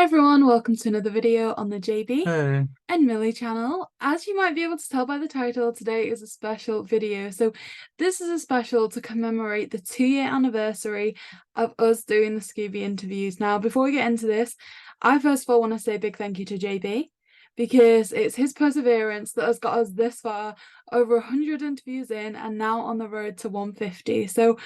Everyone, welcome to another video on the JayBee Hey. and Milly channel. As you might be able to tell by the title, today is a special video. So this is a special to commemorate the 2-year anniversary of us doing the Scooby interviews. Now, before we get into this, I first of all want to say a big thank you to JayBee because it's his perseverance that has got us this far, over 100 interviews in and now on the road to 150. So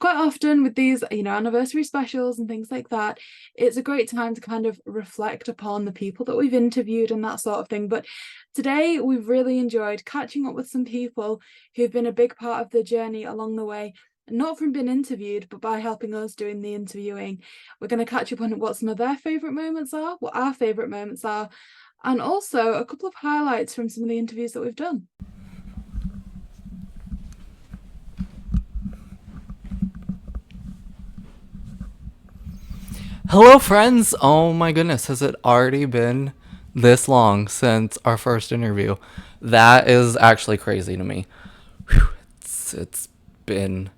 quite often with these, anniversary specials and things like that, it's a great time to kind of reflect upon the people that we've interviewed and that sort of thing. But today we've really enjoyed catching up with some people who've been a big part of the journey along the way, not from being interviewed, but by helping us doing the interviewing. We're going to catch up on what some of their favourite moments are, what our favourite moments are, and also a couple of highlights from some of the interviews that we've done. Hello, friends! Oh my goodness, has it already been this long since our first interview? That is actually crazy to me. Whew, it's been...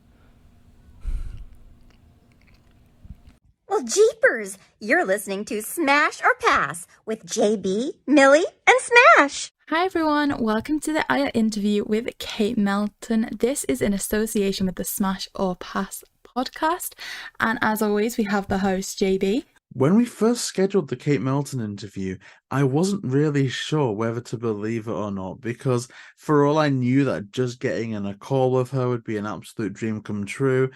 Well, jeepers! You're listening to Smash or Pass with JayBee, Milly, and Smash! Hi everyone, welcome to the interview with Kate Melton. This is in association with the Smash or Pass podcast, and as always we have the host JayBee. When we first scheduled the Kate Melton interview, I wasn't really sure whether to believe it or not, because for all I knew that just getting in a call with her would be an absolute dream come true,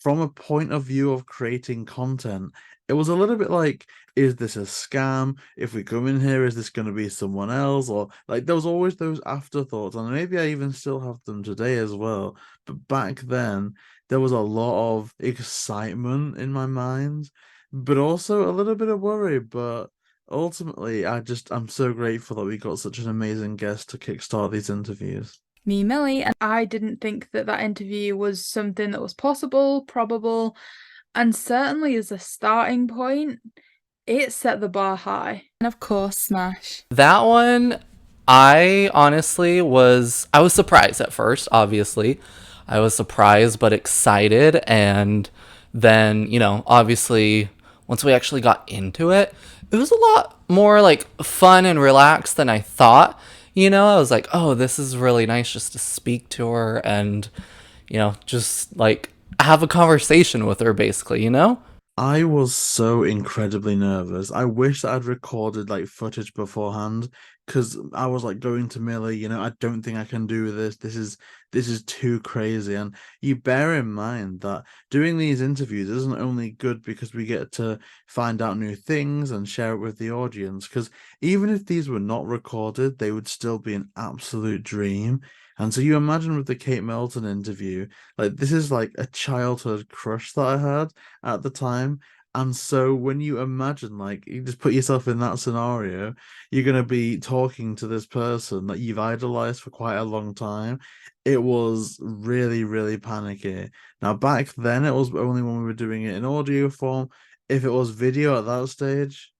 from a point of view of creating content, it was a little bit like, is this a scam? If we come in here, is this going to be someone else? Or like, there was always those afterthoughts, and maybe I even still have them today as well. But back then, there was a lot of excitement in my mind, but also a little bit of worry. But ultimately, I'm so grateful that we got such an amazing guest to kickstart these interviews. Me, Milly, and I didn't think that interview was something that was possible, probable, and certainly as a starting point, it set the bar high. And of course, Smash. That one, I was surprised at first, obviously. I was surprised but excited, and then, obviously, once we actually got into it, it was a lot more, like, fun and relaxed than I thought. I was like, oh, this is really nice just to speak to her and, just, like, have a conversation with her, basically, I was so incredibly nervous. I wish that I'd recorded like footage beforehand, because I was like going to Milly, I don't think I can do this. This is too crazy. And you bear in mind that doing these interviews isn't only good because we get to find out new things and share it with the audience, because even if these were not recorded, they would still be an absolute dream. And so you imagine with the Kate Melton interview, like this is like a childhood crush that I had at the time. And so when you imagine, like, you just put yourself in that scenario, you're going to be talking to this person that you've idolized for quite a long time. It was really, really panicky. Now, back then, it was only when we were doing it in audio form. If it was video at that stage,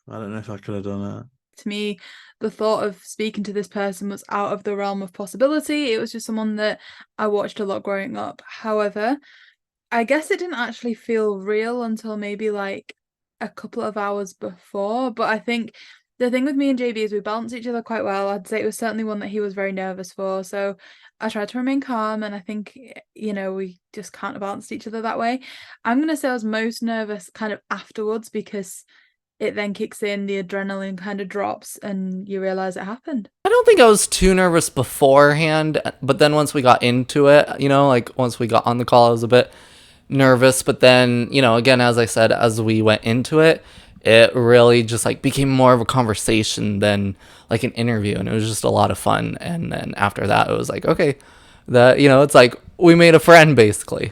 I don't know if I could have done it. To me, the thought of speaking to this person was out of the realm of possibility. It was just someone that I watched a lot growing up. However, I guess it didn't actually feel real until maybe like a couple of hours before. But I think the thing with me and JayBee is we balance each other quite well. I'd say it was certainly one that he was very nervous for. So I tried to remain calm, and I think, we just counterbalanced each other that way. I'm going to say I was most nervous kind of afterwards, because it then kicks in, the adrenaline kind of drops, and you realize it happened. I don't think I was too nervous beforehand, but then once we got into it, like once we got on the call, I was a bit nervous. But then, again, as I said, as we went into it, it really just like became more of a conversation than like an interview, and it was just a lot of fun. And then after that, it was like, okay, it's like we made a friend, basically.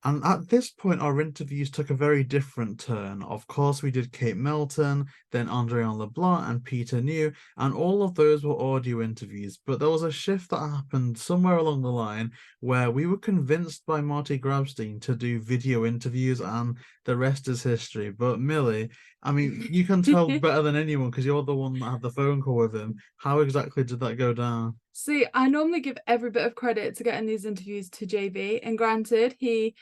And at this point, our interviews took a very different turn. Of course, we did Kate Melton, then Andréan LeBlanc and Peter New, and all of those were audio interviews. But there was a shift that happened somewhere along the line where we were convinced by Marty Grabstein to do video interviews, and the rest is history. But Milly, I mean, you can tell better than anyone because you're the one that had the phone call with him. How exactly did that go down? See, I normally give every bit of credit to getting these interviews to JayBee, and granted, he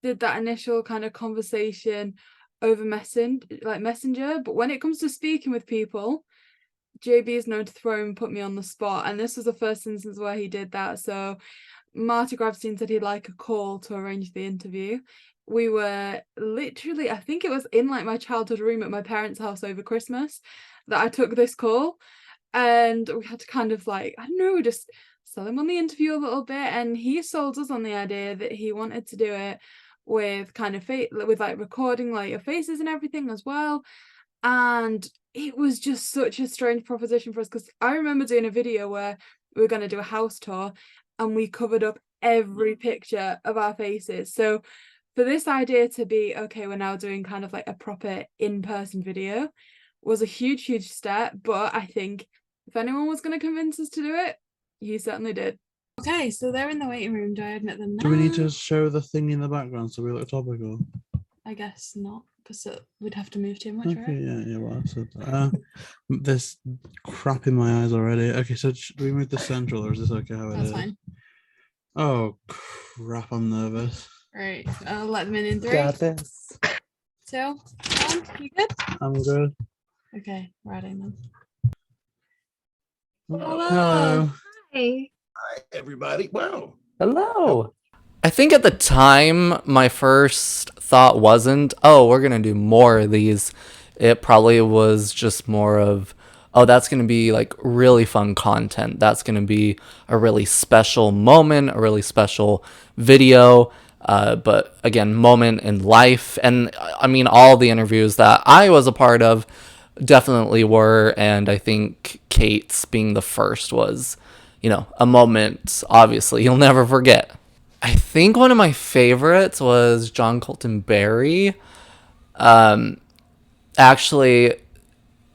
did that initial kind of conversation over messenger, but when it comes to speaking with people, JayBee is known to throw and put me on the spot, and this was the first instance where he did that. So Marty Gravstein said he'd like a call to arrange the interview. We were literally, I think it was in like my childhood room at my parents' house over Christmas that I took this call, and we had to kind of like, I don't know, just sell him on the interview a little bit, and he sold us on the idea that he wanted to do it with kind of with like recording like your faces and everything as well. And it was just such a strange proposition for us, because I remember doing a video where we were going to do a house tour and we covered up every picture of our faces. So for this idea to be, okay, we're now doing kind of like a proper in-person video, was a huge step. But I think if anyone was going to convince us to do it, he certainly did. Okay, so they're in the waiting room. Do I admit them now? Do we need to show the thing in the background so we look topical? I guess not, because we'd have to move too much, Okay, right? yeah, well, I said there's crap in my eyes already. Okay, so should we move the central, or is this okay how it is? That's fine. Oh, crap, I'm nervous. Right, I'll let them in 3, Got this. 2, 1. You good? I'm good. Okay, right in then. Hello. Hi. Hi, everybody. Wow. Hello. I think at the time, my first thought wasn't, oh, we're going to do more of these. It probably was just more of, oh, that's going to be like really fun content. That's going to be a really special moment, a really special video. But again, moment in life. And I mean, all the interviews that I was a part of definitely were. And I think Kate's being the first was, you know, a moment, obviously, you'll never forget. I think one of my favorites was John Colton Berry. Actually,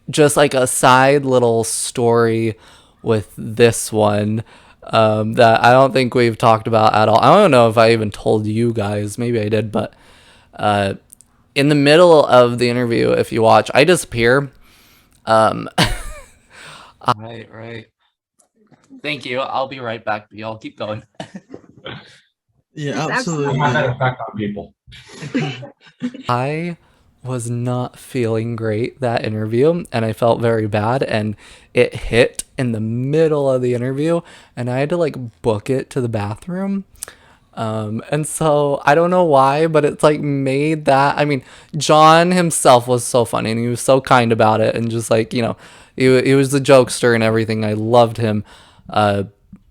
just like a side little story with this one that I don't think we've talked about at all. I don't know if I even told you guys. Maybe I did, but in the middle of the interview, if you watch, I disappear. Right. Thank you. I'll be right back, but y'all keep going. Yeah, absolutely. Have that effect on people. I was not feeling great that interview, and I felt very bad, and it hit in the middle of the interview, and I had to like book it to the bathroom. And so I don't know why, but it's like made that, I mean, John himself was so funny and he was so kind about it, and just like, you know, he was the jokester and everything. I loved him.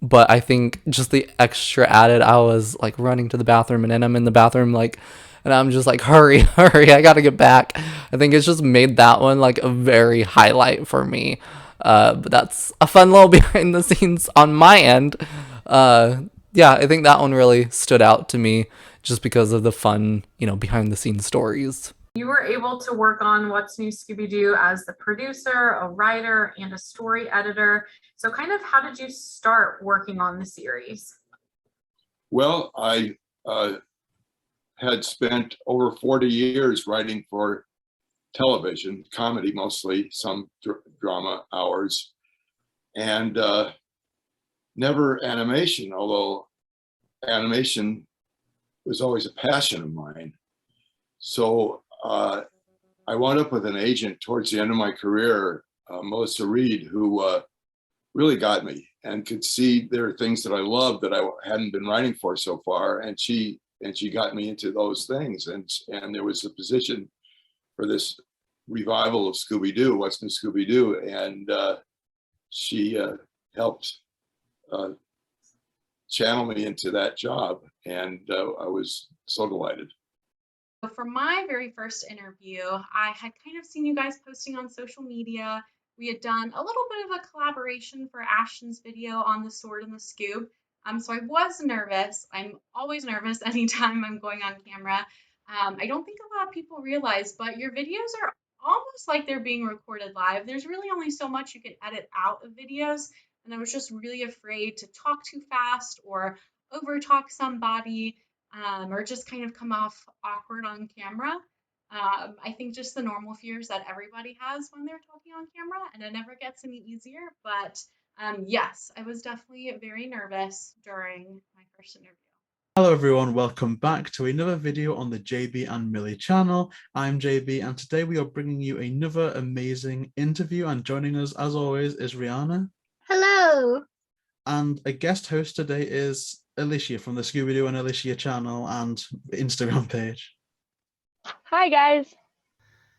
But I think just the extra added, I was like running to the bathroom, and then I'm in the bathroom like, and I'm just like, hurry, I gotta get back. I think it's just made that one like a very highlight for me. But that's a fun little behind the scenes on my end. Yeah, I think that one really stood out to me just because of the fun, you know, behind the scenes stories. You were able to work on What's New Scooby-Doo as the producer, a writer, and a story editor. So kind of how did you start working on the series? Well, I had spent over 40 years writing for television, comedy mostly, some drama hours, and never animation, although animation was always a passion of mine. So I wound up with an agent towards the end of my career, Melissa Reed, who really got me and could see there are things that I loved that I hadn't been writing for so far, and she got me into those things. And there was a position for this revival of Scooby-Doo, What's New Scooby-Doo, and she helped channel me into that job, and I was so delighted. For my very first interview, I had kind of seen you guys posting on social media. We had done a little bit of a collaboration for Ashton's video on the sword and the Scoob. So I was nervous. I'm always nervous anytime I'm going on camera. I don't think a lot of people realize, but your videos are almost like they're being recorded live. There's really only so much you can edit out of videos. And I was just really afraid to talk too fast or over talk somebody. Or just kind of come off awkward on camera. I think just the normal fears that everybody has when they're talking on camera, and it never gets any easier. But yes, I was definitely very nervous during my first interview. Hello everyone, welcome back to another video on the JayBee and Milly channel. I'm JayBee and today we are bringing you another amazing interview, and joining us as always is Rihanna. Hello. And a guest host today is Alycia from the Scooby-Doo and Alycia channel and Instagram page. Hi, guys.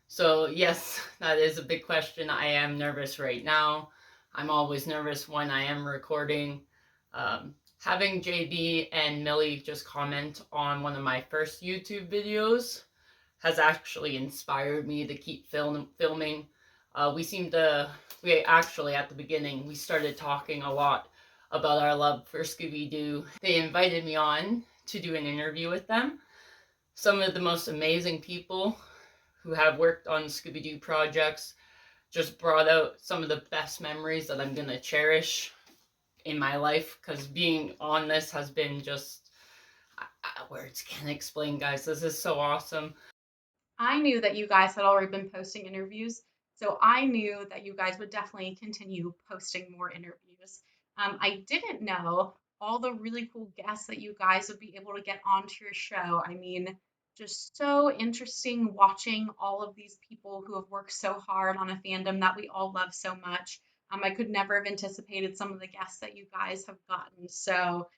So yes, that is a big question. I am nervous right now. I'm always nervous when I am recording. Having JayBee and Milly just comment on one of my first YouTube videos has actually inspired me to keep filming. We actually at the beginning, we started talking a lot about our love for Scooby-Doo. They invited me on to do an interview with them. Some of the most amazing people who have worked on Scooby-Doo projects just brought out some of the best memories that I'm gonna cherish in my life, because being on this has been just, words can't explain, guys. This is so awesome. I knew that you guys had already been posting interviews, so I knew that you guys would definitely continue posting more interviews. I didn't know all the really cool guests that you guys would be able to get onto your show. I mean, just so interesting watching all of these people who have worked so hard on a fandom that we all love so much. I could never have anticipated some of the guests that you guys have gotten. So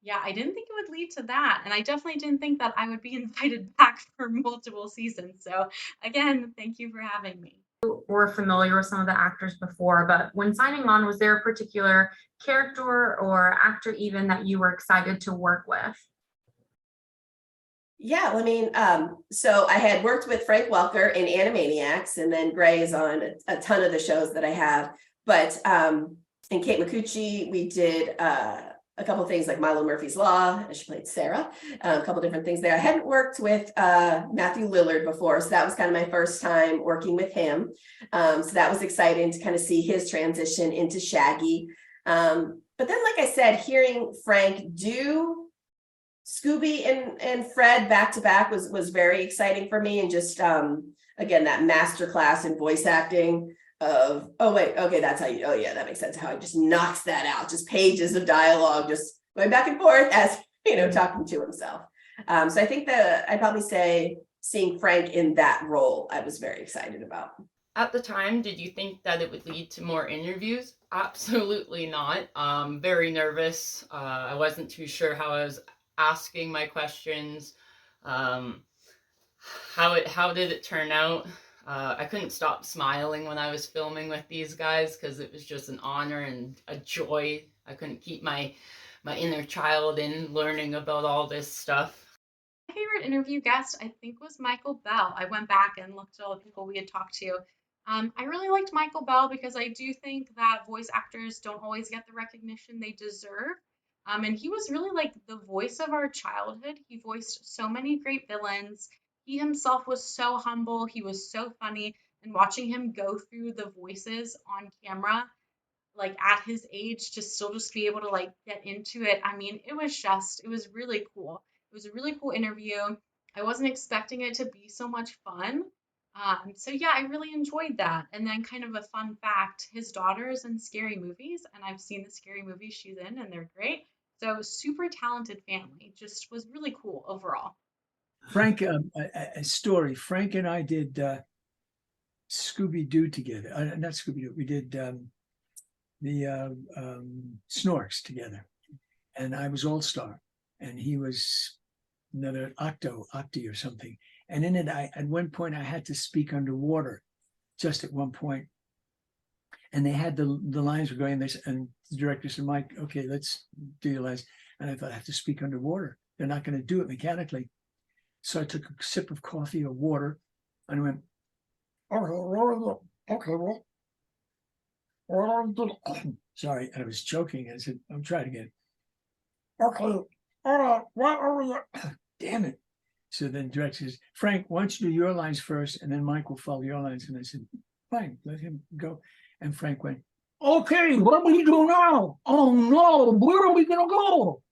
yeah, I didn't think it would lead to that. And I definitely didn't think that I would be invited back for multiple seasons. So again, thank you for having me. Were familiar with some of the actors before, but when signing on, was there a particular character or actor even that you were excited to work with? Yeah, I mean, so I had worked with Frank Welker in Animaniacs, and then Gray is on a ton of the shows that I have. But in Kate Micucci, we did a couple of things like Milo Murphy's Law, and she played Sarah, a couple different things there. I hadn't worked with Matthew Lillard before, so that was kind of my first time working with him. So that was exciting to kind of see his transition into Shaggy. But then, like I said, hearing Frank do Scooby and Fred back to back was very exciting for me, and just again, that masterclass in voice acting of, oh wait, okay, that's how you, oh yeah, that makes sense, how he just knocks that out, just pages of dialogue just going back and forth as, you know, talking to himself. So I think that I'd probably say seeing Frank in that role, I was very excited about. At the time, did you think that it would lead to more interviews? Absolutely not. Very nervous. I wasn't too sure how I was asking my questions. How did it turn out? I couldn't stop smiling when I was filming with these guys because it was just an honor and a joy. I couldn't keep my inner child in learning about all this stuff. My favorite interview guest, I think, was Michael Bell. I went back and looked at all the people we had talked to. I really liked Michael Bell because I do think that voice actors don't always get the recognition they deserve. And he was really like the voice of our childhood. He voiced so many great villains. He himself was so humble. He was so funny. And watching him go through the voices on camera, like at his age, to still just be able to like get into it. I mean, it was really cool. It was a really cool interview. I wasn't expecting it to be so much fun. So yeah, I really enjoyed that. And then kind of a fun fact, his daughter's in Scary Movies, and I've seen the Scary Movies she's in, and they're great. So super talented family, just was really cool overall. Frank, a story. Frank and I did Scooby-Doo together. Not Scooby-Doo. We did the Snorks together. And I was All-Star. And he was another Octi or something. And in it, at one point, I had to speak underwater, just at one point. And they had the lines were going, and the director said, Mike, okay, let's do your lines. And I thought, I have to speak underwater. They're not going to do it mechanically. So I took a sip of coffee or water and I went, okay, well, sorry, I was choking. I said, I'm trying again. Okay, all right, what are we? Damn it. So then the director says, Frank, why don't you do your lines first and then Mike will follow your lines. And I said, fine, let him go. And Frank went, okay, what are we doing now? Oh no, where are we going to go?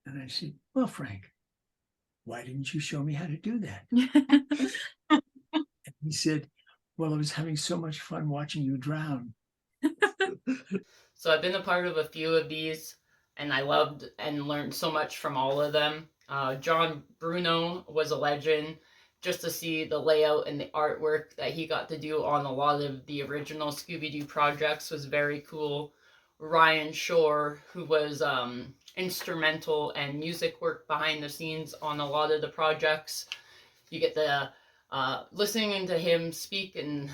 And I said, well, Frank, why didn't you show me how to do that? And he said, well, I was having so much fun watching you drown. So I've been a part of a few of these, and I loved and learned so much from all of them. John Bruno was a legend. Just to see the layout and the artwork that he got to do on a lot of the original Scooby-Doo projects was very cool. Ryan Shore, who was instrumental and music work behind the scenes on a lot of the projects. You get the listening to him speak and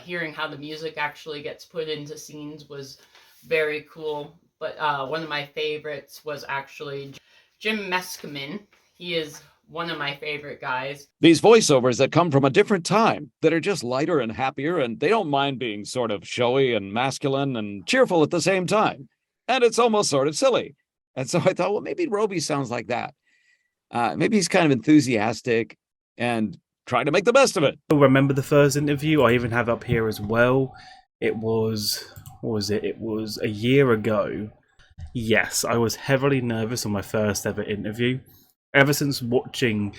hearing how the music actually gets put into scenes was very cool. But one of my favorites was actually Jim Meskimen. He is one of my favorite guys. These voiceovers that come from a different time, that are just lighter and happier, and they don't mind being sort of showy and masculine and cheerful at the same time. And it's almost sort of silly. And so I thought, well, maybe Roby sounds like that. Maybe he's kind of enthusiastic and trying to make the best of it. I remember the first interview. I even have up here as well. It was, what was it? It was a year ago. Yes, I was heavily nervous on my first ever interview. Ever since watching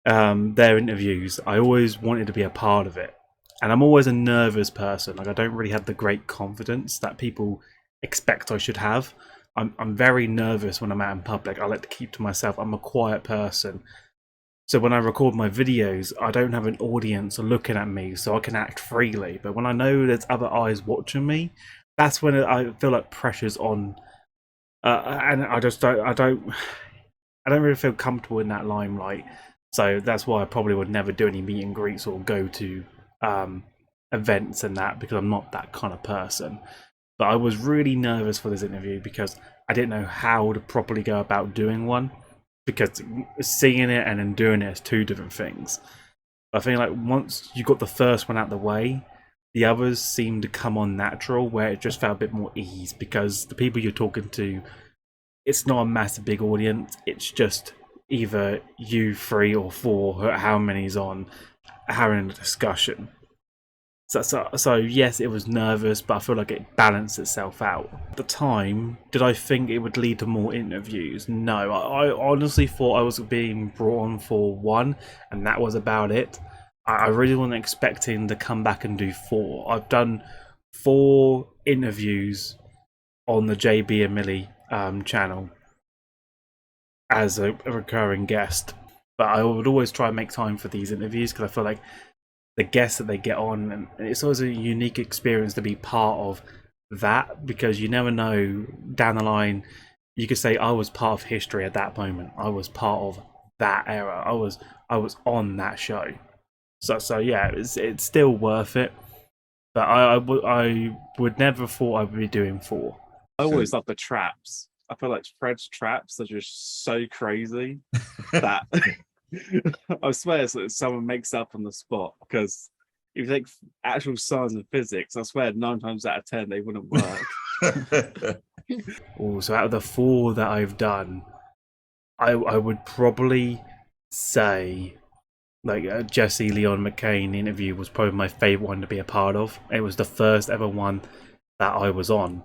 their interviews, I always wanted to be a part of it. And I'm always a nervous person. Like, I don't really have the great confidence that people expect I should have. I'm very nervous when I'm out in public. I like to keep to myself. I'm a quiet person. So when I record my videos, I don't have an audience looking at me, so I can act freely. But when I know there's other eyes watching me, that's when I feel like pressure's on. And I don't really feel comfortable in that limelight. So that's why I probably would never do any meet and greets or go to events and that, because I'm not that kind of person. But I was really nervous for this interview because I didn't know how to properly go about doing one, because seeing it and then doing it is two different things. I think like once you got the first one out the way, the others seemed to come on natural, where it just felt a bit more ease, because the people you're talking to, it's not a massive big audience. It's just either you 3 or 4, how many's on, having a discussion. So yes, it was nervous, but I feel like it balanced itself out. At the time, did I think it would lead to more interviews? No, I honestly thought I was being brought on for 1, and that was about it. I really wasn't expecting to come back and do 4. I've done 4 interviews on the JayBee Milly channel as a recurring guest, but I would always try and make time for these interviews, because I feel like the guests that they get on, and it's always a unique experience to be part of that, because you never know, down the line you could say I was part of history at that moment. I was part of that era. I was on that show. So yeah, it's still worth it. But I would never thought I would be doing 4. I always love the traps. I feel like Fred's traps are just so crazy that I swear someone makes up on the spot, because if you take actual science and physics, I swear 9 times out of 10 they wouldn't work. So out of the 4 that I've done, I would probably say like Jesse Leon McCain interview was probably my favorite one to be a part of. It was the first ever one that I was on,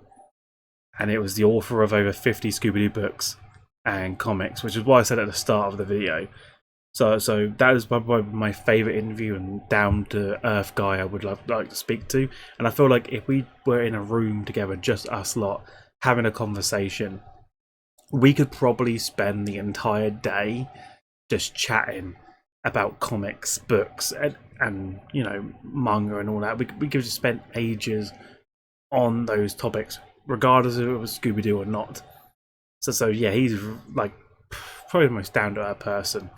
and it was the author of over 50 Scooby-Doo books and comics, which is why I said at the start of the video. So that is probably my favorite interview and down to earth guy I would like to speak to. And I feel like if we were in a room together, just us lot, having a conversation, we could probably spend the entire day just chatting about comics, books, and you know, manga and all that. We could just spend ages on those topics, regardless if it was Scooby-Doo or not. So yeah, he's like probably the most down to earth person.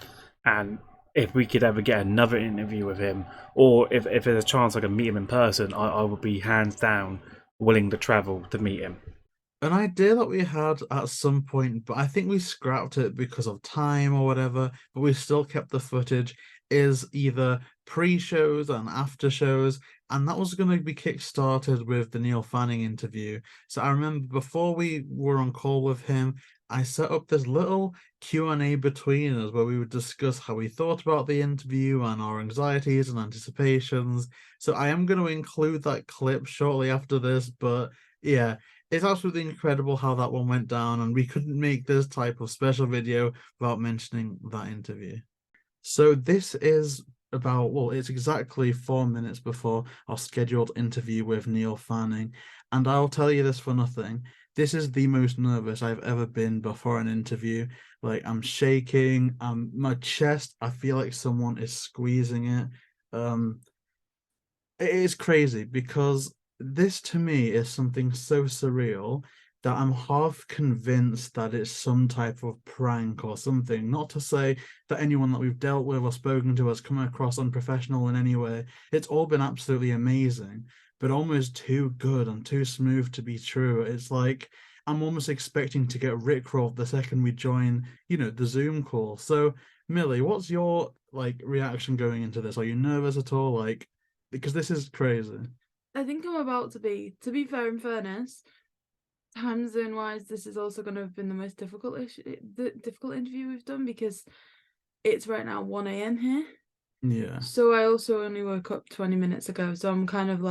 And if we could ever get another interview with him, or if there's a chance I can meet him in person, I would be hands down willing to travel to meet him. An idea that we had at some point, but I think we scrapped it because of time or whatever, but we still kept the footage, is either pre-shows and after shows, and that was going to be kick-started with the Neil Fanning interview. So I remember before we were on call with him, I set up this little Q&A between us where we would discuss how we thought about the interview and our anxieties and anticipations. So I am going to include that clip shortly after this, but yeah, it's absolutely incredible how that one went down, and we couldn't make this type of special video without mentioning that interview. So this is about, well, it's exactly 4 minutes before our scheduled interview with Neil Fanning, and I'll tell you this for nothing. this is the most nervous I've ever been before an interview. Like, I'm shaking. My chest, I feel like someone is squeezing it. It is crazy because this to me is something so surreal that I'm half convinced that it's some type of prank or something. Not to say that anyone that we've dealt with or spoken to has come across unprofessional in any way. It's all been absolutely amazing, but almost too good and too smooth to be true. It's like I'm almost expecting to get rickrolled the second we join, the Zoom call. So, Millie, what's your reaction going into this? Are you nervous at all? Because this is crazy. I think I'm about to be. To be fair, in fairness, time zone wise, this is also going to have been the most difficult interview we've done because it's right now 1 a.m. here. Yeah. So I also only woke up 20 minutes ago, so I'm kind of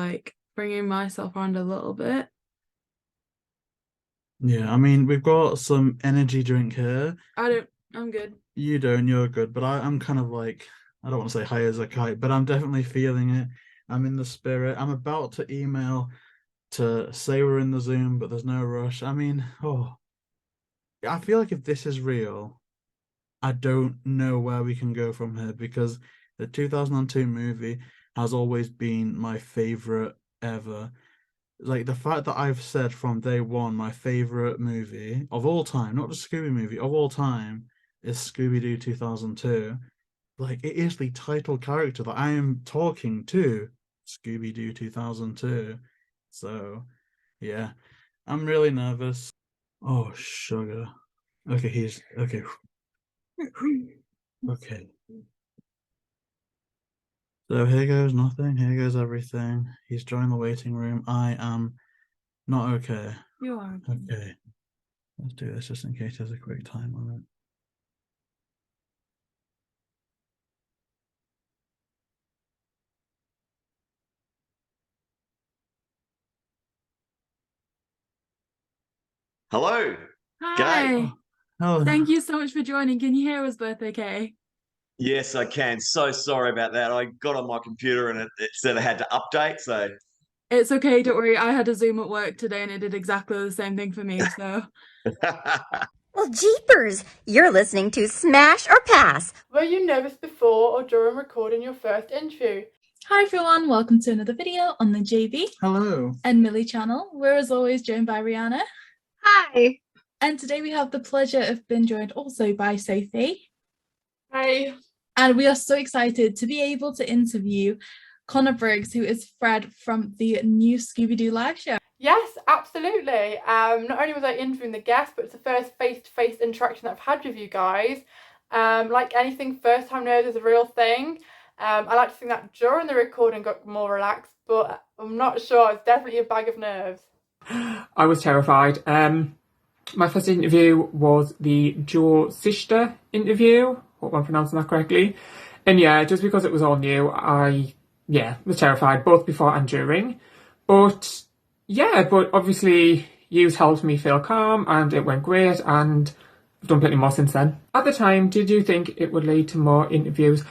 bringing myself around a little bit. Yeah, I mean, we've got some energy drink here. I'm good. You don't, you're good, but I'm kind of I don't want to say high as a kite, but I'm definitely feeling it. I'm in the spirit. I'm about to email to say we're in the Zoom, but there's no rush. I mean, I feel like if this is real, I don't know where we can go from here because the 2002 movie has always been my favorite ever. The fact that I've said from day one my favorite movie of all time, not just Scooby movie, of all time, is Scooby-Doo 2002. It is the title character that I am talking to, Scooby-Doo 2002. So, yeah, I'm really nervous. Oh, sugar. Okay, okay. Okay. So here goes nothing, here goes everything. He's joined the waiting room. I am not okay. You are. Okay. Let's do this just in case there's a quick time on it. Hello. Hi. Oh. Thank you so much for joining. Can you hear us both okay? Yes, I can. So sorry about that. I got on my computer and it said I had to update, so It's okay, don't worry. I had a Zoom at work today and it did exactly the same thing for me, so. Well, jeepers, you're listening to Smash or Pass. Were you nervous before or during recording your first interview? Hi everyone, welcome to another video on the JayBee Hello and Milly channel. We're as always joined by Rihanna. Hi. And today we have the pleasure of being joined also by Sophie. Hi. And we are so excited to be able to interview Connor Briggs, who is Fred from the new Scooby-Doo live show. Yes, absolutely. Not only was I interviewing the guest, but it's the first face-to-face interaction that I've had with you guys. Like anything, first time nerves is a real thing. I like to think that during the recording got more relaxed, but I'm not sure. It's definitely a bag of nerves. I was terrified. My first interview was the Joe Sister interview. Hope I'm pronouncing that correctly. And yeah, just because it was all new, I was terrified, both before and during. But obviously you helped me feel calm and it went great, and I've done plenty more since then. At the time, did you think it would lead to more interviews?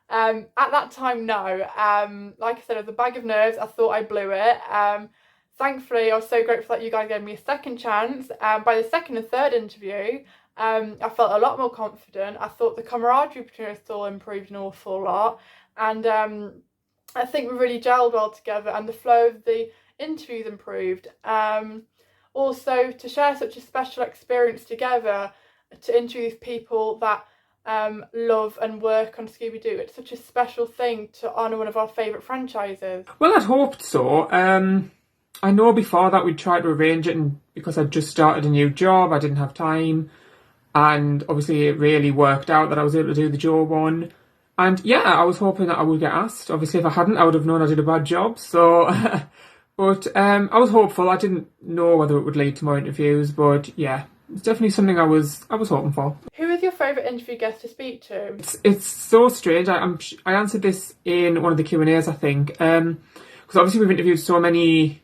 At that time, no. Like I said, it was a bag of nerves. I thought I blew it. Thankfully, I was so grateful that you guys gave me a second chance. By the second and third interview, I felt a lot more confident. I thought the camaraderie between us all improved an awful lot. And I think we really gelled well together and the flow of the interviews improved. Also, to share such a special experience together, to interview these people that love and work on Scooby-Doo, it's such a special thing to honour one of our favourite franchises. Well, I'd hoped so. I know before that we'd tried to arrange it, and because I'd just started a new job, I didn't have time. And obviously it really worked out that I was able to do the Joe one. And yeah, I was hoping that I would get asked. Obviously, if I hadn't, I would have known I did a bad job. So, but I was hopeful. I didn't know whether it would lead to more interviews, but yeah, it's definitely something I was hoping for. Who is your favourite interview guest to speak to? It's so strange. I answered this in one of the Q&As, I think, because obviously we've interviewed so many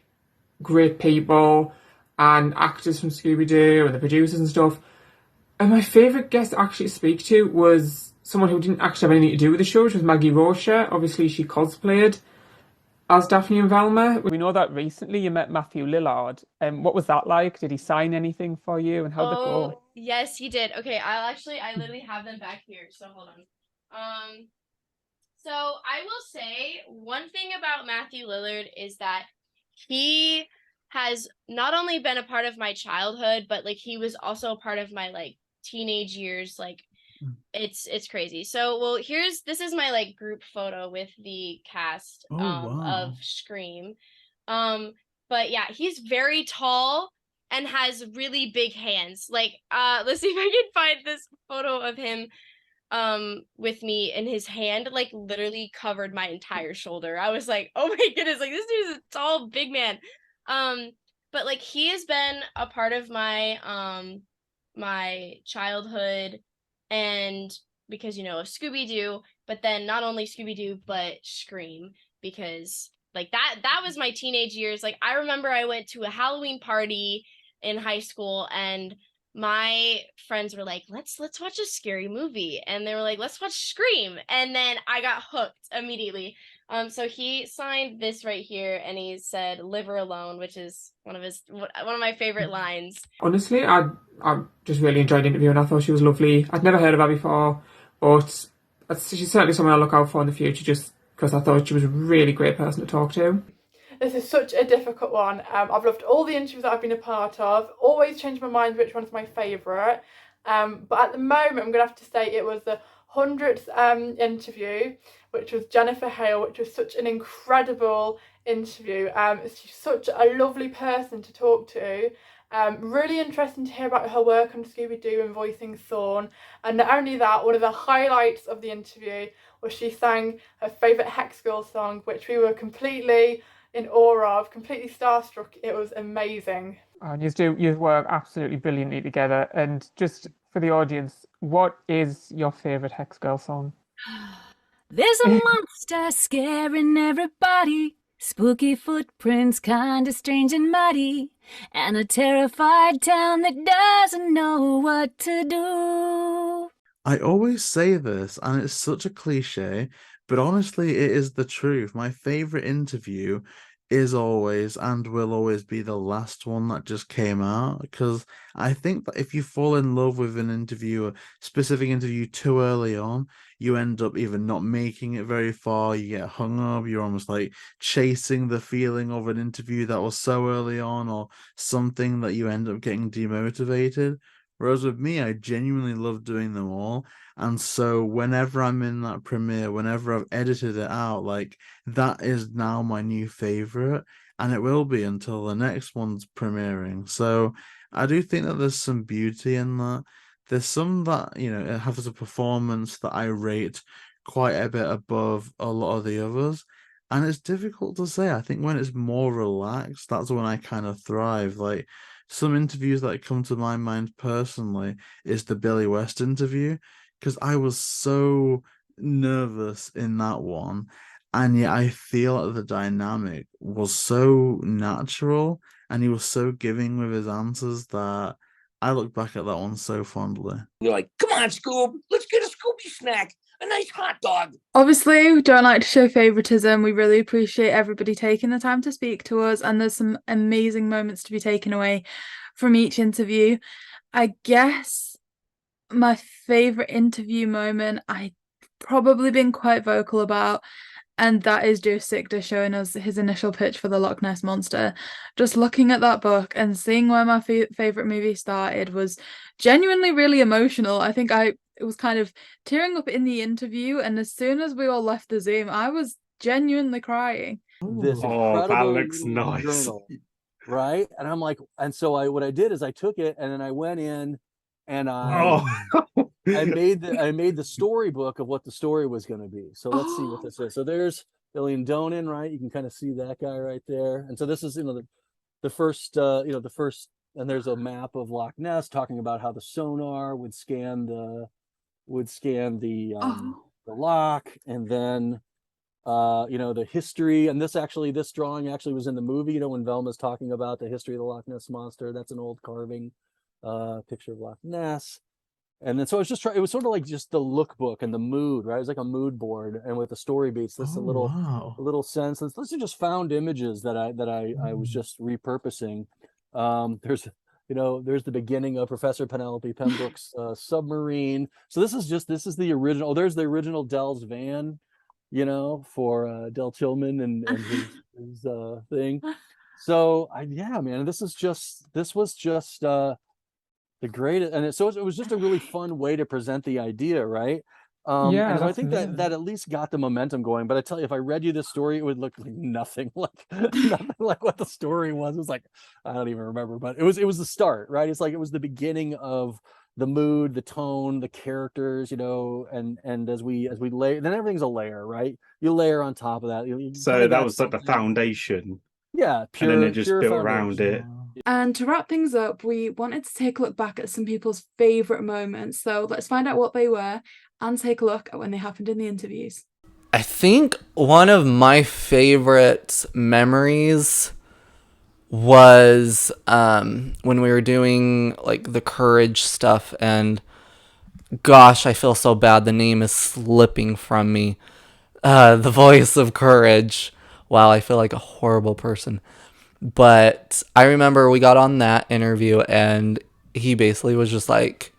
great people and actors from Scooby-Doo and the producers and stuff. And my favourite guest to actually speak to was someone who didn't actually have anything to do with the show, which was Maggie Rocha. Obviously, she cosplayed. as Daphne and Velma. We know that recently you met Matthew Lillard. What was that like? Did he sign anything for you, and how'd that go? Yes, he did. Okay, I literally have them back here, so hold on. So I will say one thing about Matthew Lillard is that he has not only been a part of my childhood, but like he was also a part of my like teenage years. Like it's crazy. So this is my like group photo with the cast wow. of Scream. But yeah, he's very tall and has really big hands. Like let's see if I can find this photo of him with me, and his hand like literally covered my entire shoulder. I was like, oh my goodness, like this dude's a tall big man. But like he has been a part of my my childhood, and because of Scooby-Doo, but then not only Scooby-Doo but Scream, because like that was my teenage years. Like I remember I went to a Halloween party in high school, and my friends were like, let's watch a scary movie, and they were like, let's watch Scream, and then I got hooked immediately. So he signed this right here, and he said "Live her alone," which is one of my favorite lines. Honestly, I just really enjoyed the interview, and I thought she was lovely. I'd never heard of her before, but she's certainly someone I'll look out for in the future, just because I thought she was a really great person to talk to. This is such a difficult one. I've loved all the interviews that I've been a part of. Always change my mind which one's my favourite. But at the moment, I'm going to have to say it was the 100th interview, which was Jennifer Hale, which was such an incredible interview. She's such a lovely person to talk to. Really interesting to hear about her work on Scooby-Doo and voicing Thorn. And not only that, one of the highlights of the interview was she sang her favourite Hex Girl song, which we were completely in awe of, completely starstruck. It was amazing. And you work absolutely brilliantly together. And just for the audience, what is your favourite Hex Girl song? There's a monster scaring everybody. Spooky footprints, kinda strange and muddy. And a terrified town that doesn't know what to do. I always say this, and it's such a cliche, but honestly, it is the truth. My favorite interview is always and will always be the last one that just came out, because I think that if you fall in love with an interview, a specific interview too early on, you end up either not making it very far, you get hung up, you're almost like chasing the feeling of an interview that was so early on, or something that you end up getting demotivated. Whereas with me, I genuinely love doing them all. And so whenever I'm in that premiere, whenever I've edited it out, like that is now my new favorite, and it will be until the next one's premiering. So I do think that there's some beauty in that. There's some that, it has a performance that I rate quite a bit above a lot of the others. And it's difficult to say. I think when it's more relaxed, that's when I kind of thrive. Like some interviews that come to my mind personally is the Billy West interview, because I was so nervous in that one, and yet I feel that the dynamic was so natural, and he was so giving with his answers that I look back at that one so fondly. You're like, come on, Scoob, let's get a Scooby snack, a nice hot dog. Obviously, we don't like to show favoritism. We really appreciate everybody taking the time to speak to us, and there's some amazing moments to be taken away from each interview. I guess my favorite interview moment I've probably been quite vocal about, and that is Joe Sickter showing us his initial pitch for the Loch Ness Monster. Just looking at that book and seeing where my favorite movie started was genuinely really emotional. I think it was kind of tearing up in the interview, and as soon as we all left the Zoom, I was genuinely crying. This that incredible looks little nice. journal, right? And I'm like, and so what I did is I took it and then I went in and I made the storybook of what the story was going to be. So let's see what this is. So there's Billy and Donan, right? You can kind of see that guy right there. And so this is the first the first, and there's a map of Loch Ness talking about how the sonar would scan the loch, and then the history. And this drawing actually was in the movie, when Velma's talking about the history of the Loch Ness Monster. That's an old carving picture of Loch Ness. And then so it's just it was sort of like just the lookbook and the mood, right? It was like a mood board, and with the story beats, this a little sense. Those are just found images that I was just repurposing. There's there's the beginning of Professor Penelope Pembroke's submarine. So this is the original. Oh, there's the original Dell's van, for Del Tillman and his thing. So man, this was just the greatest, and it was just a really fun way to present the idea, right? And so I think that at least got the momentum going. But I tell you, if I read you this story, it would look like nothing like what the story was. It was like, I don't even remember, but it was the start, right? It's like it was the beginning of the mood, the tone, the characters, and as we layer, then everything's a layer, right? You layer on top of that. So that was like the foundation. Yeah, and then it just built around it. And to wrap things up, we wanted to take a look back at some people's favourite moments. So let's find out what they were and take a look at when they happened in the interviews. I think one of my favorite memories was when we were doing like the courage stuff, and gosh, I feel so bad. The name is slipping from me. The voice of courage. Wow, I feel like a horrible person. But I remember we got on that interview and he basically was just like,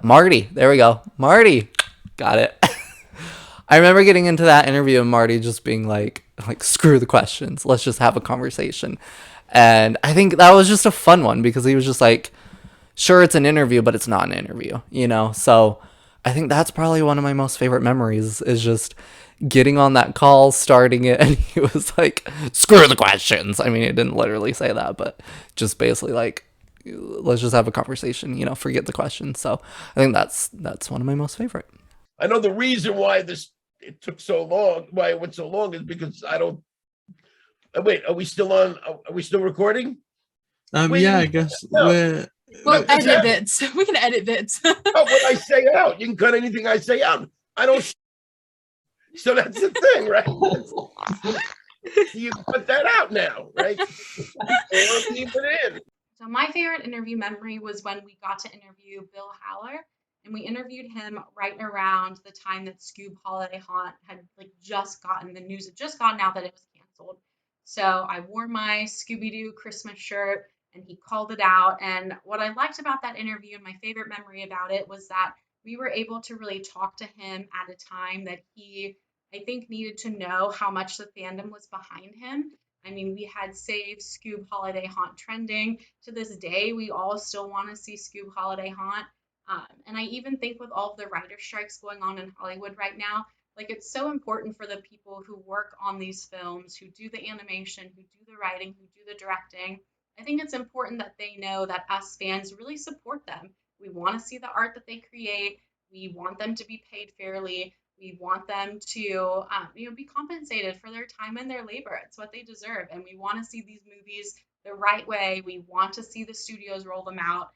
Marty, there we go. Marty, got it. I remember getting into that interview and Marty just being like, screw the questions. Let's just have a conversation. And I think that was just a fun one because he was just like, sure, it's an interview, but it's not an interview, So I think that's probably one of my most favorite memories is just getting on that call, starting it, and he was like, screw the questions. I mean, he didn't literally say that, but just basically like, let's just have a conversation, forget the questions. So I think that's one of my most favorite. I know the reason why it took so long, why it went so long is because I don't, wait, are we still on? Are we still recording? Yeah, I guess we're... We'll edit bits. We can edit bits. Oh, what I say out. You can cut anything I say out. I don't... So that's the thing, right? You put that out now, right? Keep it in. So my favorite interview memory was when we got to interview Bill Haller, and we interviewed him right around the time that Scoob Holiday Haunt had just gotten the news. It just gotten out that it was canceled. So I wore my Scooby-Doo Christmas shirt, and he called it out. And what I liked about that interview and my favorite memory about it was that we were able to really talk to him at a time that he, I think, needed to know how much the fandom was behind him. I mean, we had saved Scoob Holiday Haunt trending. To this day, we all still want to see Scoob Holiday Haunt. And I even think with all of the writer strikes going on in Hollywood right now, it's so important for the people who work on these films, who do the animation, who do the writing, who do the directing. I think it's important that they know that us fans really support them. We want to see the art that they create. We want them to be paid fairly. We want them to, be compensated for their time and their labor. It's what they deserve. And we want to see these movies the right way. We want to see the studios roll them out.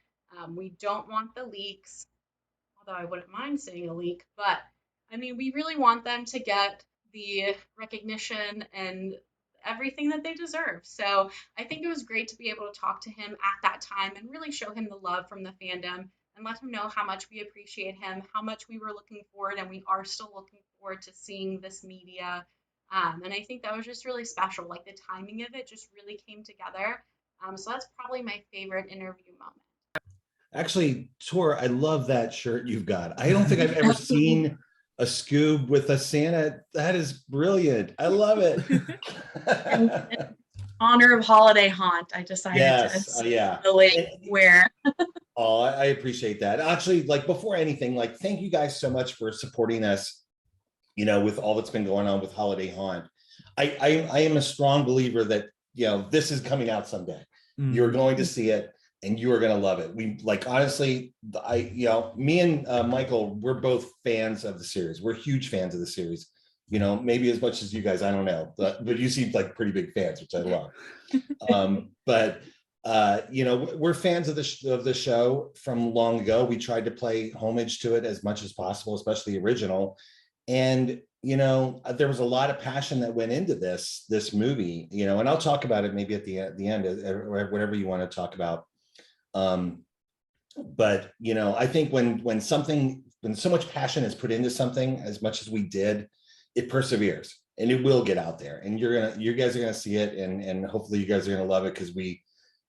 We don't want the leaks, although I wouldn't mind seeing a leak. But, we really want them to get the recognition and everything that they deserve. So I think it was great to be able to talk to him at that time and really show him the love from the fandom and let him know how much we appreciate him, how much we were looking forward, and we are still looking forward to seeing this media. And I think that was just really special. The timing of it just really came together. So that's probably my favorite interview moment. Actually, Tor, I love that shirt you've got. I don't think I've ever seen a Scoob with a Santa. That is brilliant. I love it. In honor of Holiday Haunt, I decided to really wear. Oh, I appreciate that. Actually, before anything, thank you guys so much for supporting us, with all that's been going on with Holiday Haunt. I am a strong believer that, this is coming out someday. You're going to see it and you are going to love it. We honestly, me and Michael, we're both fans of the series. We're huge fans of the series, maybe as much as you guys, I don't know, but you seem like pretty big fans, which I love. We're fans of the show from long ago. We tried to play homage to it as much as possible, especially the original. And, there was a lot of passion that went into this movie, and I'll talk about it maybe at the end or whatever you want to talk about. But I think when so much passion is put into something, as much as we did, it perseveres and it will get out there, and you guys are gonna see it, and hopefully you guys are gonna love it, because we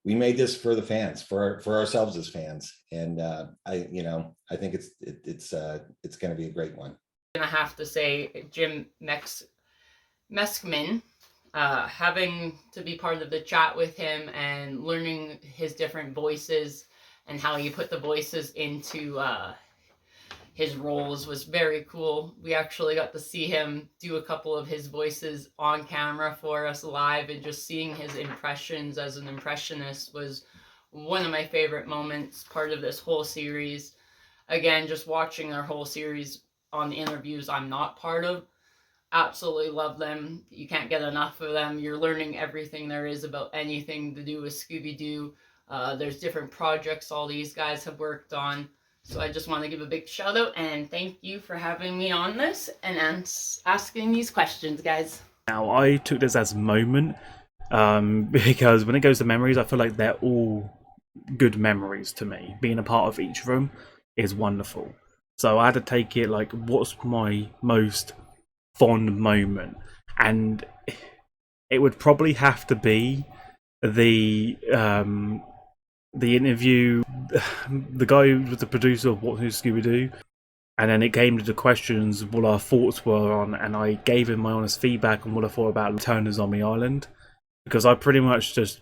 made this for the fans, for ourselves as fans, and I think it's gonna be a great one. I have to say, Jim Meskman, having to be part of the chat with him and learning his different voices and how he put the voices into his roles was very cool. We actually got to see him do a couple of his voices on camera for us live, and just seeing his impressions as an impressionist was one of my favorite moments, part of this whole series. Again, just watching our whole series on the interviews I'm not part of, absolutely love them. You can't get enough of them. You're learning everything there is about anything to do with Scooby-Doo. There's different projects all these guys have worked on. So I just want to give a big shout out and thank you for having me on this and asking these questions, guys. Now, I took this as a moment because when it goes to memories, I feel like they're all good memories to me. Being a part of each of them is wonderful. So I had to take it like, what's my most fond moment? And it would probably have to be the interview, the guy who was the producer of What Who's Scooby-Doo, and then it came to the questions what our thoughts were on, and I gave him my honest feedback on what I thought about Return to Zombie Island, because I pretty much just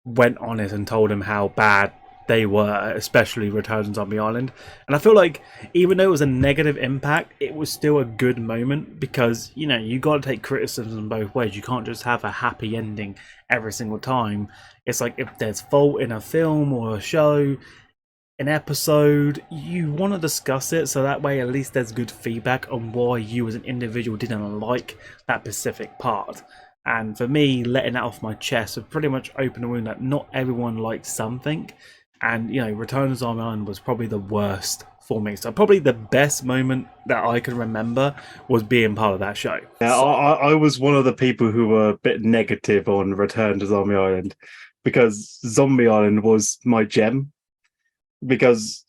went on it and told him how bad they were, especially Return to Zombie Island. And I feel like even though it was a negative impact, it was still a good moment, because you got to take criticism both ways. You can't just have a happy ending every single time. It's like, if there's fault in a film or a show, an episode, you want to discuss it, so that way at least there's good feedback on why you as an individual didn't like that specific part. And for me, letting that off my chest would pretty much open a wound that not everyone likes something. And, Return to Zombie Island was probably the worst for me. So probably the best moment that I can remember was being part of that show. Yeah, I was one of the people who were a bit negative on Return to Zombie Island, because Zombie Island was my gem. Because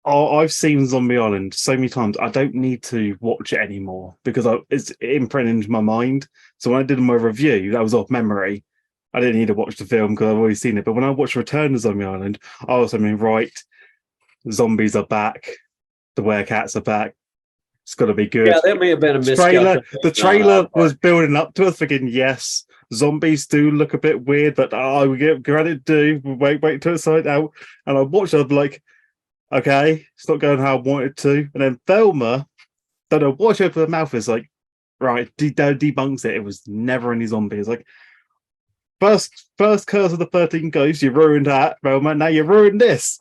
I've seen Zombie Island so many times, I don't need to watch it anymore, because it's imprinted into my mind. So when I did my review, that was off memory. I didn't need to watch the film because I've already seen it. But when I watched Return to Zombie Island, I was right, zombies are back, the werecats are back. It's got to be good. Yeah, that may have been a miscalculation. The trailer was building up to us, thinking, yes, zombies do look a bit weird, but we give credit due. Wait till it's side out. And I watched it, I'm like, okay, it's not going how I wanted to. And then Velma, don't know, watch open her mouth, is like, right, debunks it. It was never any zombies. Like, First Curse of the 13 Ghosts, you ruined that, Velma. Now you ruined this.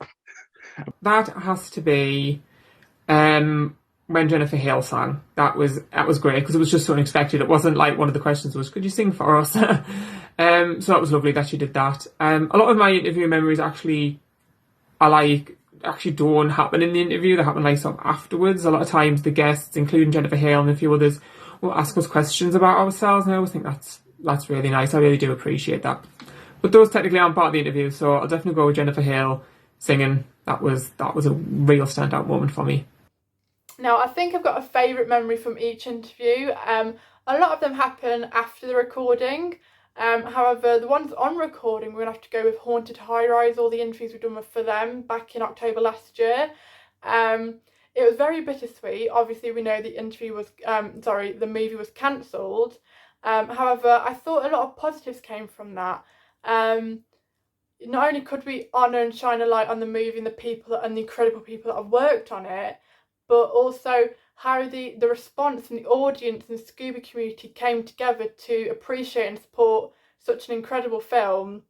That has to be when Jennifer Hale sang. That was great, because it was just so unexpected. It wasn't like one of the questions was, could you sing for us? So that was lovely that she did that. A lot of my interview memories actually don't happen in the interview. They happen sort of afterwards. A lot of times the guests, including Jennifer Hale and a few others, will ask us questions about ourselves, and I always think that's really nice. I really do appreciate that. But those technically aren't part of the interview, so I'll definitely go with Jennifer Hale singing. That was a real standout moment for me. Now, I think I've got a favourite memory from each interview. A lot of them happen after the recording. However, the ones on recording, we're going to have to go with Haunted High Rise, all the interviews we've done for them back in October last year. It was very bittersweet. Obviously, we know the the movie was cancelled. However, I thought a lot of positives came from that. Not only could we honour and shine a light on the movie and the people and the incredible people that have worked on it, but also how the response from the audience and the Scooby community came together to appreciate and support such an incredible film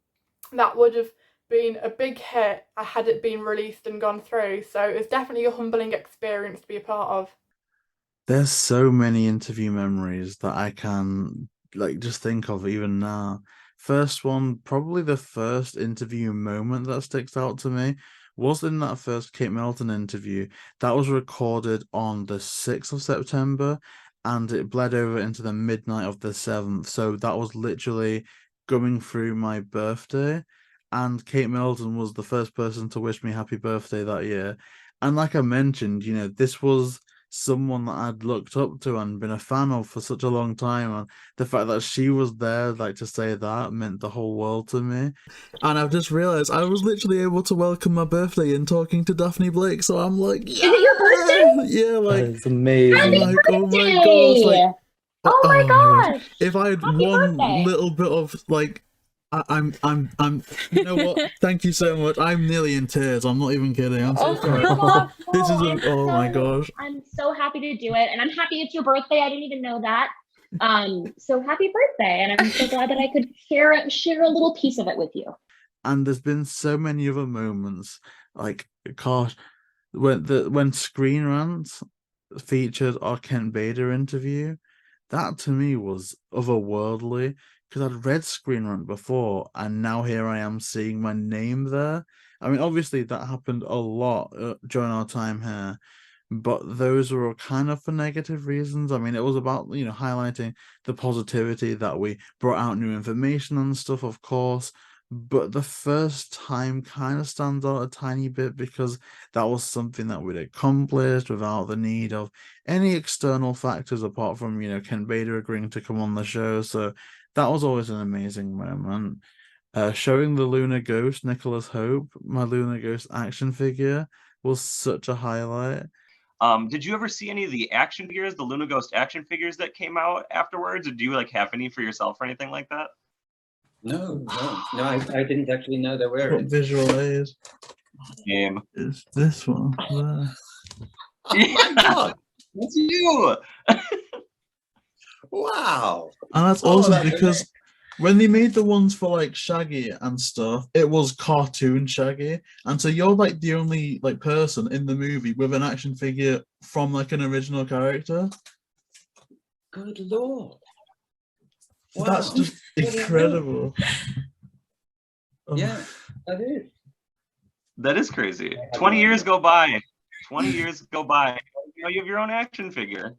that would have been a big hit had it been released and gone through. So it was definitely a humbling experience to be a part of. There's so many interview memories that I can just think of even now. First one, probably the first interview moment that sticks out to me was in that first Kate Melton interview. That was recorded on the 6th of September, and it bled over into the midnight of the 7th. So that was literally going through my birthday. and Kate Middleton was the first person to wish me happy birthday that year. And like I mentioned, this was someone that I'd looked up to and been a fan of for such a long time, and the fact that she was there, like, to say that meant the whole world to me. And I've just realized I was literally able to welcome my birthday in talking to Daphne Blake, so I'm like, yeah! Is it your birthday? Yeah, like, It's amazing. Happy like, oh my birthday! gosh, like, Oh my gosh! if I had Happy one birthday! little bit of, like, I'm you know what? Thank you so much. I'm nearly in tears. I'm not even kidding. I'm so Oh sorry. my gosh! This is no, oh my gosh. I'm so happy to do it, and I'm happy it's your birthday. I didn't even know that. So happy birthday, and I'm so glad that I could share a little piece of it with you. And there's been so many other moments, like, gosh, when Screen Rant featured our Kent Bader interview, that to me was otherworldly, because I'd read Screen Rant before, and now here I am seeing my name there. I mean, obviously that happened a lot during our time here, but those were all kind of for negative reasons. I mean, it was about, highlighting the positivity that we brought out new information and stuff, of course. But the first time kind of stands out a tiny bit because that was something that we'd accomplished without the need of any external factors apart from, Ken Bader agreeing to come on the show. So that was always an amazing moment. Showing the Lunar Ghost, Nicholas Hope, my Lunar Ghost action figure, was such a highlight. Did you ever see any of the action figures, the Luna Ghost action figures that came out afterwards? Or do you have any for yourself or anything like that? No, I didn't actually know there were. What visual aids? Game. Is this one there? Oh my God, That's you! wow. And that's awesome because when they made the ones for like Shaggy and stuff, it was cartoon Shaggy, and so you're like the only like person in the movie with an action figure from like an original character. Good Lord. Wow. That's just incredible. Yeah, that is. That is crazy. 20 years go by. 20 years go by. You have your own action figure.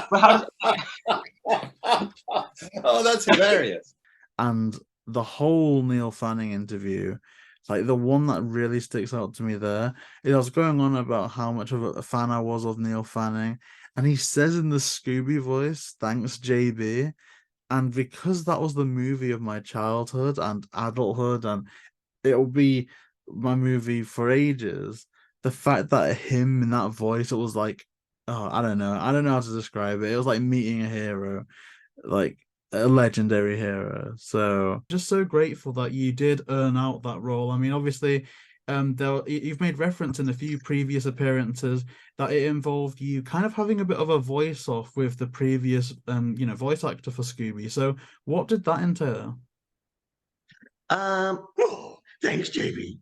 But how oh, that's hilarious. And the whole Neil Fanning interview, like the one that really sticks out to me there, is I was going on about how much of a fan I was of Neil Fanning, and he says in the Scooby voice, "Thanks, JayBee." And because that was the movie of my childhood and adulthood, and it'll be my movie for ages, the fact that him in that voice, it was like, oh, I don't know how to describe it. It was like meeting a hero, like a legendary hero. So just so grateful that you did earn out that role. I mean, obviously, you've made reference in a few previous appearances that it involved you kind of having a bit of a voice off with the previous voice actor for Scooby. So what did that entail? Thanks, JayBee.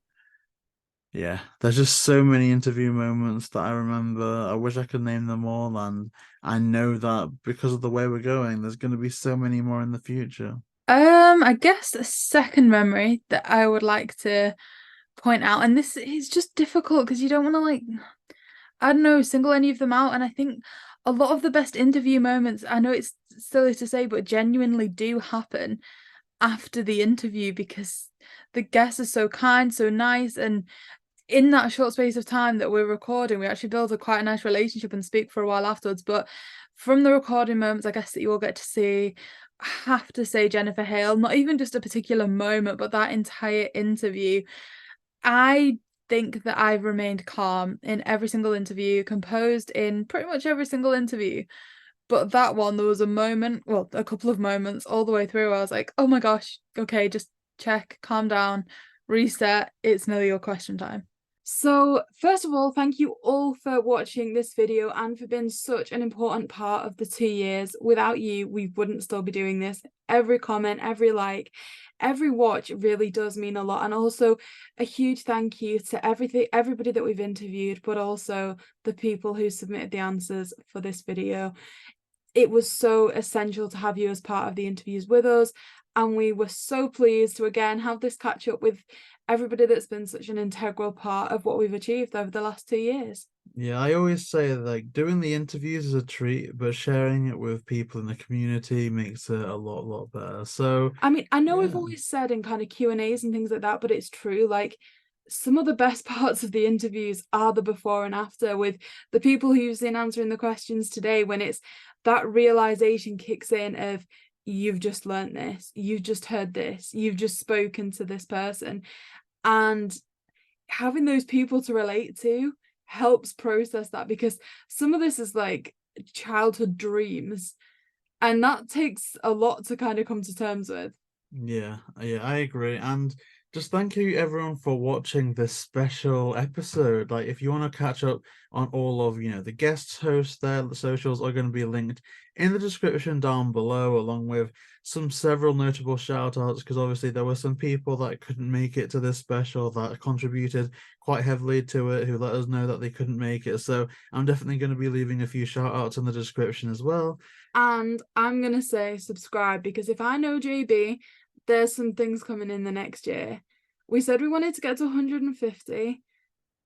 Yeah, there's just so many interview moments that I remember. I wish I could name them all, and I know that because of the way we're going, there's going to be so many more in the future. I guess a second memory that I would like to point out, and this is just difficult because you don't want to I don't know, single any of them out. And I think a lot of the best interview moments, I know it's silly to say, but genuinely do happen after the interview because the guests are so kind, so nice, and in that short space of time that we're recording, we actually build quite a nice relationship and speak for a while afterwards. But from the recording moments, I guess, that you all get to see, I have to say Jennifer Hale, not even just a particular moment, but that entire interview. I think that I've remained calm in every single interview, composed in pretty much every single interview. But that one, there was a moment, well, a couple of moments all the way through where I was like, oh my gosh, okay, just check, calm down, reset, it's nearly your question time. So first of all, thank you all for watching this video and for being such an important part of the 2 years. Without you, we wouldn't still be doing this. Every comment, every like, every watch really does mean a lot. And also a huge thank you to everybody that we've interviewed, but also the people who submitted the answers for this video. It was so essential to have you as part of the interviews with us, and we were so pleased to again have this catch up with everybody that's been such an integral part of what we've achieved over the last 2 years. Yeah, I always say like doing the interviews is a treat, but sharing it with people in the community makes it a lot better. So I mean, I know we've yeah. always said in kind of Q&As and things like that, but it's true. Like some of the best parts of the interviews are the before and after, with the people who you've seen answering the questions today, when it's that realization kicks in of you've just learnt this, you've just heard this, you've just spoken to this person. And having those people to relate to helps process that, because some of this is like childhood dreams, and that takes a lot to kind of come to terms with. Yeah, I agree. And just thank you everyone for watching this special episode. Like if you want to catch up on all of, the guest hosts, their socials are going to be linked in the description down below, along with several notable shout outs, because obviously there were some people that couldn't make it to this special that contributed quite heavily to it, who let us know that they couldn't make it. So I'm definitely going to be leaving a few shout outs in the description as well. And I'm gonna say subscribe, because if I know JayBee, there's some things coming in the next year. We said we wanted to get to 150,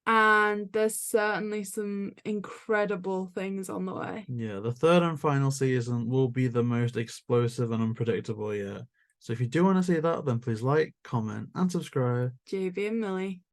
and there's certainly some incredible things on the way. Yeah, the third and final season will be the most explosive and unpredictable yet. So if you do want to see that, then please like, comment, and subscribe. JayBee and Milly.